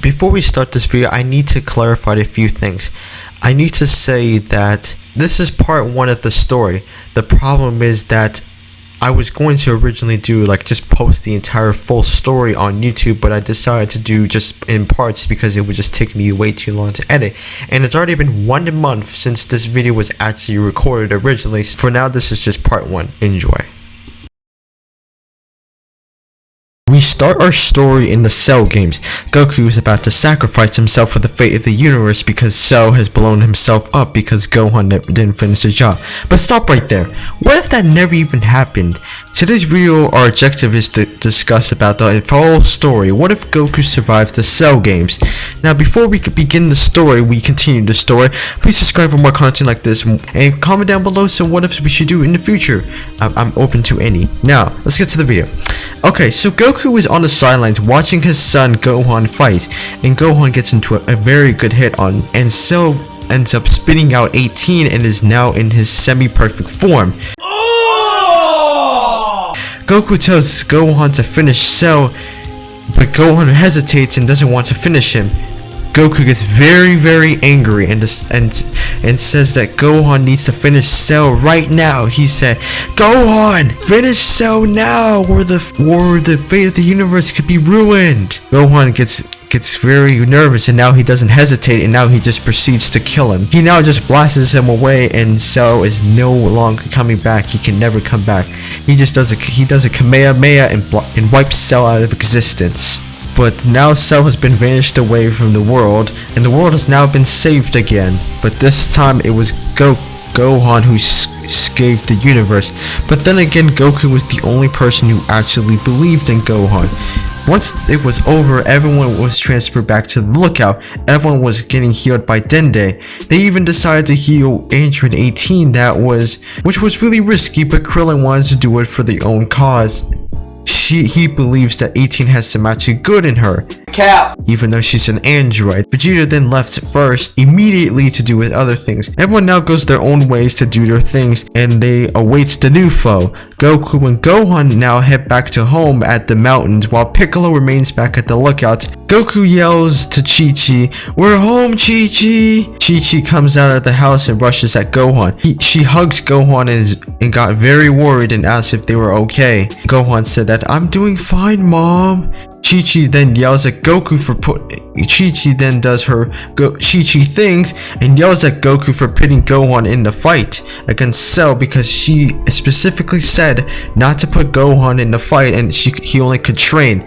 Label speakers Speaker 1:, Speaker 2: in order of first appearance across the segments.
Speaker 1: Before we start this video, I need to clarify a few things. I need to say that this is part 1 of the story. The problem is that I was going to originally do just post the entire full story on YouTube, but I decided to do just in parts because it would just take me way too long to edit. And it's already been 1 month since this video was actually recorded originally. For now, this is just part 1. Enjoy. We start our story in the Cell games. Goku is about to sacrifice himself for the fate of the universe because Cell has blown himself up because Gohan didn't finish the job. But stop right there. What if that never even happened? Today's video, our objective is to discuss about the full story. What if Goku survives the Cell games? Now, before we could begin the story, we continue the story. Please subscribe for more content like this and comment down below some what ifs we should do in the future. I'm open to any. Now, let's get to the video. Okay, so Goku is on the sidelines watching his son Gohan fight, and Gohan gets into a very good hit on, and Cell ends up spitting out 18 and is now in his semi-perfect form. Oh! Goku tells Gohan to finish Cell, but Gohan hesitates and doesn't want to finish him. Goku gets very angry and says that Gohan needs to finish Cell right now. He said, "Gohan, finish Cell now, or the fate of the universe could be ruined." Gohan gets very nervous, and now he doesn't hesitate, and now he just proceeds to kill him. He now just blasts him away, and Cell is no longer coming back. He can never come back. He does a Kamehameha and wipes Cell out of existence. But now Cell has been vanished away from the world, and the world has now been saved again. But this time it was Gohan who saved the universe. But then again, Goku was the only person who actually believed in Gohan. Once it was over, everyone was transferred back to the lookout. Everyone was getting healed by Dende. They even decided to heal Android 18, which was really risky, but Krillin wanted to do it for their own cause. He believes that 18 has some actually good in her, even though she's an android. Vegeta then left first immediately to do his other things. Everyone now goes their own ways to do their things, and they await the new foe. Goku and Gohan now head back to home at the mountains, while Piccolo remains back at the lookout. Goku yells to Chi-Chi, "We're home, Chi-Chi!" Chi-Chi comes out of the house and rushes at Gohan. She hugs Gohan and got very worried and asked if they were okay. Gohan said that, "I'm doing fine, Mom." Chi-Chi then yells at Goku for Chi-Chi then does her Chi-Chi things and yells at Goku for pitting Gohan in the fight against Cell because she specifically said not to put Gohan in the fight and he only could train.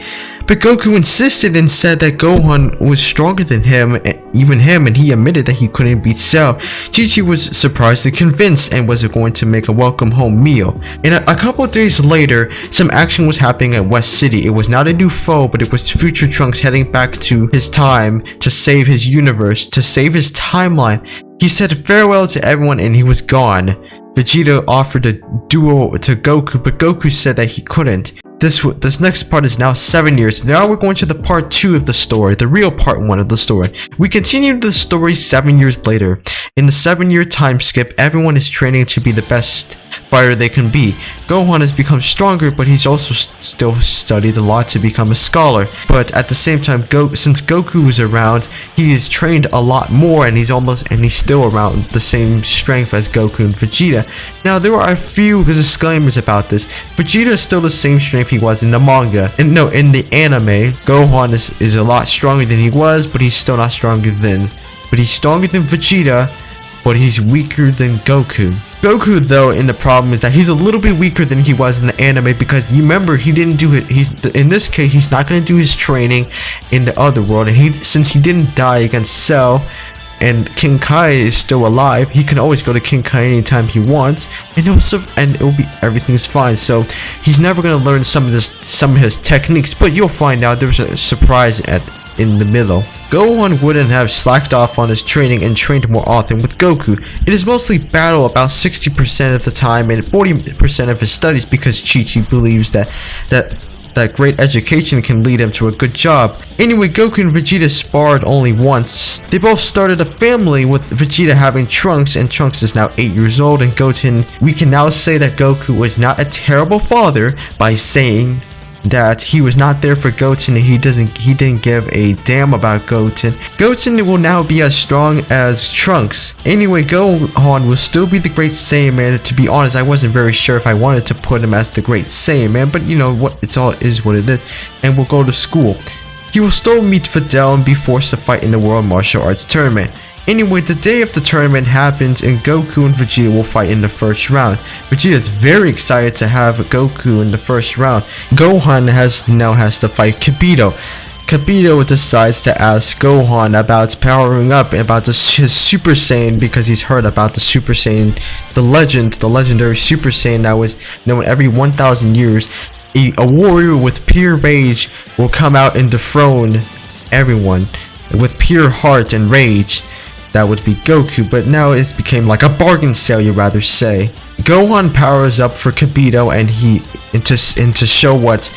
Speaker 1: But Goku insisted and said that Gohan was stronger than him, and he admitted that he couldn't beat Cell. Chi-Chi was surprised and convinced and was going to make a welcome home meal. And a couple of days later, some action was happening at West City. It was not a new foe, but it was Future Trunks heading back to his time to save his universe, to save his timeline. He said farewell to everyone and he was gone. Vegeta offered a duel to Goku, but Goku said that he couldn't. This next part is now 7 years. Now we're going to the part 2 of the story, the real part 1 of the story. We continue the story 7 years later. In the 7-year time skip, everyone is training to be the best fighter they can be. Gohan has become stronger, but he's also still studied a lot to become a scholar. But at the same time, since Goku is around, he is trained a lot more, and he's still around the same strength as Goku and Vegeta. Now there are a few disclaimers about this. Vegeta is still the same strength he was in the manga, and no, in the anime, Gohan is a lot stronger than he was, but he's still not stronger than. But he's stronger than Vegeta, but he's weaker than Goku. Goku, though, in the problem is that he's a little bit weaker than he was in the anime because you remember he didn't do it. In this case, he's not going to do his training in the other world, and since he didn't die against Cell, and King Kai is still alive, he can always go to King Kai anytime he wants, and everything's fine. So he's never gonna learn some of his techniques, but you'll find out there's a surprise in the middle. Gohan wouldn't have slacked off on his training and trained more often with Goku. It is mostly battle about 60% of the time and 40% of his studies because Chi-Chi believes that great education can lead him to a good job. Anyway, Goku and Vegeta sparred only once. They both started a family, with Vegeta having Trunks, and Trunks is now 8 years old, and we can now say that Goku was not a terrible father by saying that he was not there for Goten, and he didn't give a damn about Goten. Goten will now be as strong as Trunks. Anyway, Gohan will still be the Great Saiyaman. To be honest, I wasn't very sure if I wanted to put him as the Great Saiyaman, but you know what, it's all is what it is, and will go to school. He will still meet Videl and be forced to fight in the World Martial Arts Tournament. Anyway, the day of the tournament happens and Goku and Vegeta will fight in the first round. Vegeta is very excited to have Goku in the first round. Gohan now has to fight Kibito. Kibito decides to ask Gohan about powering up, about his Super Saiyan, because he's heard about the Super Saiyan, the legendary Super Saiyan that was known every 1,000 years. A warrior with pure rage will come out and dethrone everyone with pure heart and rage. That would be Goku, but now it became like a bargain sale, you rather say. Gohan powers up for Kibito and to show what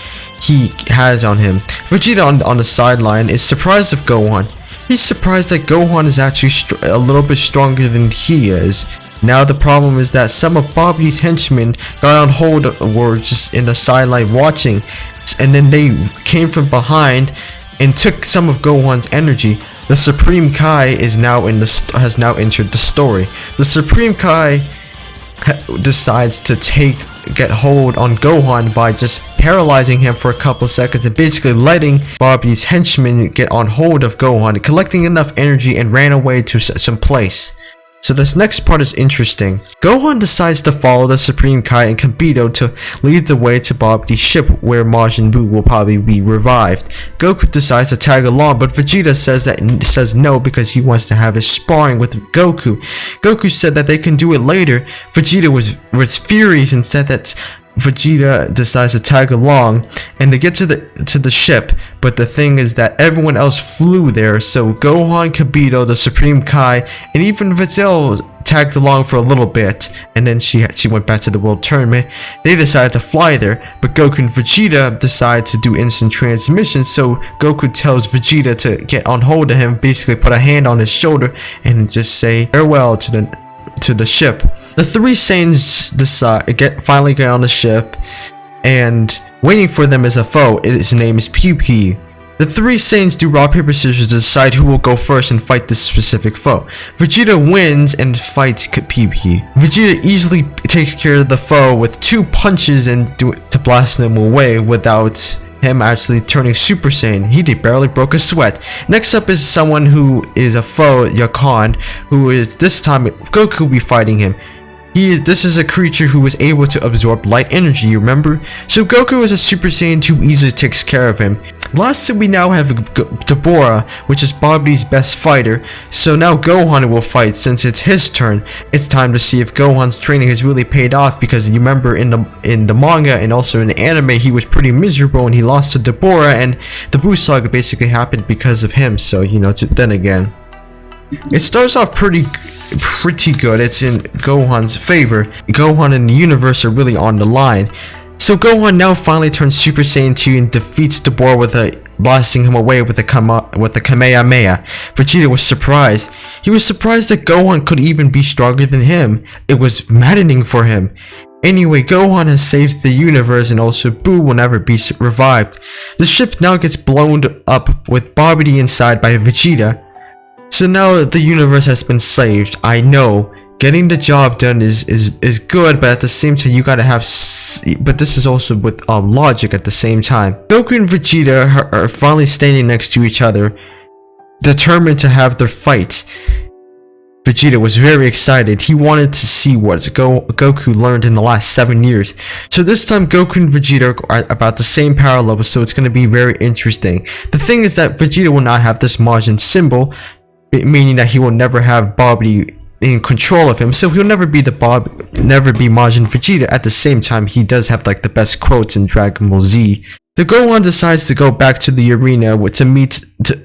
Speaker 1: he has on him. Vegeta on the sideline is surprised of Gohan. He's surprised that Gohan is actually a little bit stronger than he is. Now the problem is that some of Babidi's henchmen got on hold, were just in the sideline watching, and then they came from behind and took some of Gohan's energy. The Supreme Kai has now entered the story. The Supreme Kai decides to get hold on Gohan by just paralyzing him for a couple seconds and basically letting Babidi's henchmen get on hold of Gohan, collecting enough energy and ran away to some place. So this next part is interesting. Gohan decides to follow the Supreme Kai and Kibito to lead the way to Babidi's ship, where Majin Buu will probably be revived. Goku decides to tag along, but Vegeta says no because he wants to have his sparring with Goku. Goku said that they can do it later. Vegeta was furious and said that Vegeta decides to tag along and they get to the ship, but the thing is that everyone else flew there, so Gohan, Kibito, the Supreme Kai, and even Videl tagged along for a little bit, and then she went back to the World Tournament. They decided to fly there, but Goku and Vegeta decide to do instant transmission, so Goku tells Vegeta to get on hold of him, basically put a hand on his shoulder and just say farewell to the ship. The three Saiyans finally get on the ship, and waiting for them is a foe. His name is Pew Pew. The three Saiyans do rock, paper, scissors to decide who will go first and fight this specific foe. Vegeta wins and fights Pew Pew. Vegeta easily takes care of the foe with 2 punches to blast them away without him actually turning Super Saiyan. He barely broke a sweat. Next up is someone who is a foe, Yakan, who is this time Goku will be fighting him. This is a creature who is able to absorb light energy, you remember? So Goku is a Super Saiyan 2 easily takes care of him. Lastly, we now have Deborah, which is Babidi's best fighter. So now Gohan will fight since it's his turn. It's time to see if Gohan's training has really paid off, because you remember in the manga and also in the anime, he was pretty miserable and he lost to Deborah, and the Buu Saga basically happened because of him. So, you know, then again, it starts off pretty good. It's in Gohan's favor. Gohan and the universe are really on the line. So Gohan now finally turns Super Saiyan 2 and defeats Deborah blasting him away with a Kamehameha. Vegeta was surprised. He was surprised that Gohan could even be stronger than him. It was maddening for him. Anyway, Gohan has saved the universe, and also Buu will never be revived. The ship now gets blown up with Babidi inside by Vegeta. So now the universe has been saved. I know getting the job done is good, but at the same time you gotta have but this is also with logic at the same time. Goku and Vegeta are finally standing next to each other, determined to have their fight. Vegeta was very excited. He wanted to see what Goku learned in the last 7 years. So this time Goku and Vegeta are about the same power level, so it's going to be very interesting. The thing is that Vegeta will not have this Majin symbol, meaning that he will never have Babidi in control of him, so he'll never be Majin Vegeta. At the same time, he does have like the best quotes in Dragon Ball Z. The Gohan decides to go back to the arena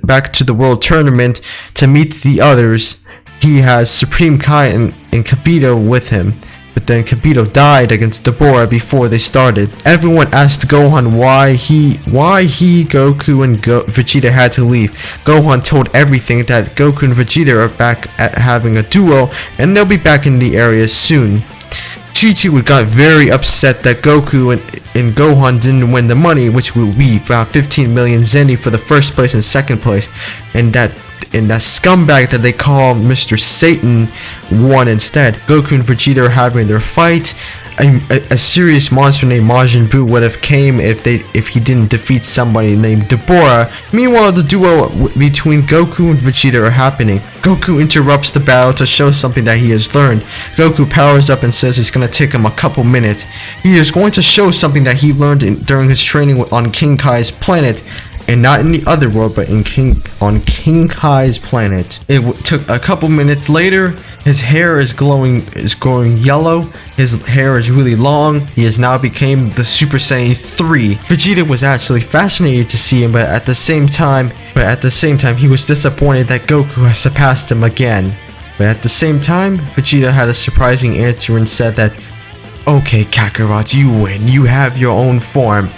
Speaker 1: back to the World Tournament to meet the others. He has Supreme Kai and Kibito with him, but then Kibito died against Deborah before they started. Everyone asked Gohan why he, Goku, and Vegeta had to leave. Gohan told everything that Goku and Vegeta are back at having a duel, and they'll be back in the area soon. Chi-Chi got very upset that Goku and Gohan didn't win the money, which will be about 15 million Zendi for the first place and second place, and that scumbag that they call Mr. Satan won instead. Goku and Vegeta are having their fight. A serious monster named Majin Buu would have came if he didn't defeat somebody named Deborah. Meanwhile, the duel between Goku and Vegeta are happening. Goku interrupts the battle to show something that he has learned. Goku powers up and says it's going to take him a couple minutes. He is going to show something that he learned during his training on King Kai's planet. And not in the other world, but on King Kai's planet. It took a couple minutes later. His hair is growing yellow. His hair is really long. He has now became the Super Saiyan 3. Vegeta was actually fascinated to see him, but at the same time, he was disappointed that Goku has surpassed him again. But at the same time, Vegeta had a surprising answer and said that, "Okay, Kakarot, you win. You have your own form.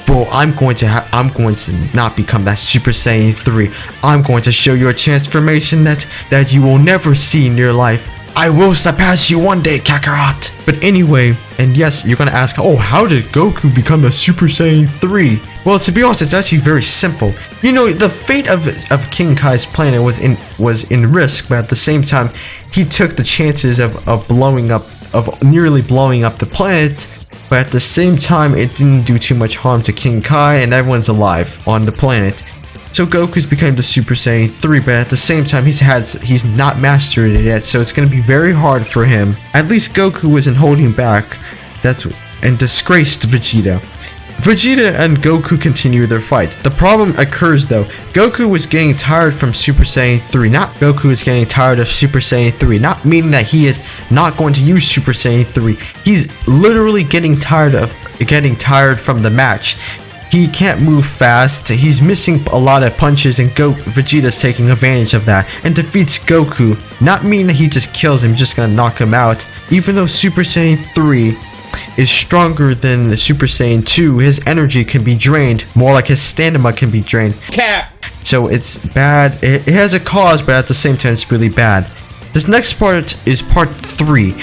Speaker 1: But I'm going to not become that Super Saiyan 3. I'm going to show you a transformation that you will never see in your life. I will surpass you one day, Kakarot." But anyway, and yes, you're gonna ask, oh, how did Goku become a Super Saiyan 3? Well, to be honest, it's actually very simple. You know, the fate of King Kai's planet was in risk, but at the same time, he took the chances of nearly blowing up the planet. But at the same time, it didn't do too much harm to King Kai, and everyone's alive on the planet. So Goku's become the Super Saiyan 3, but at the same time, he's not mastered it yet, so it's gonna be very hard for him. At least Goku isn't holding back. And disgraced Vegeta. Vegeta and Goku continue their fight. The problem occurs though. Goku was getting tired from Super Saiyan 3. Not Goku is getting tired of Super Saiyan 3. Not meaning that he is not going to use Super Saiyan 3. He's literally getting tired from the match. He can't move fast. He's missing a lot of punches, and Vegeta's taking advantage of that and defeats Goku. Not meaning that he just kills him, just gonna knock him out. Even though Super Saiyan 3 is stronger than the Super Saiyan 2, his energy can be drained. More like his stamina can be drained.
Speaker 2: Cap.
Speaker 1: So it's bad. It has a cause, but at the same time, it's really bad. This next part is part 3.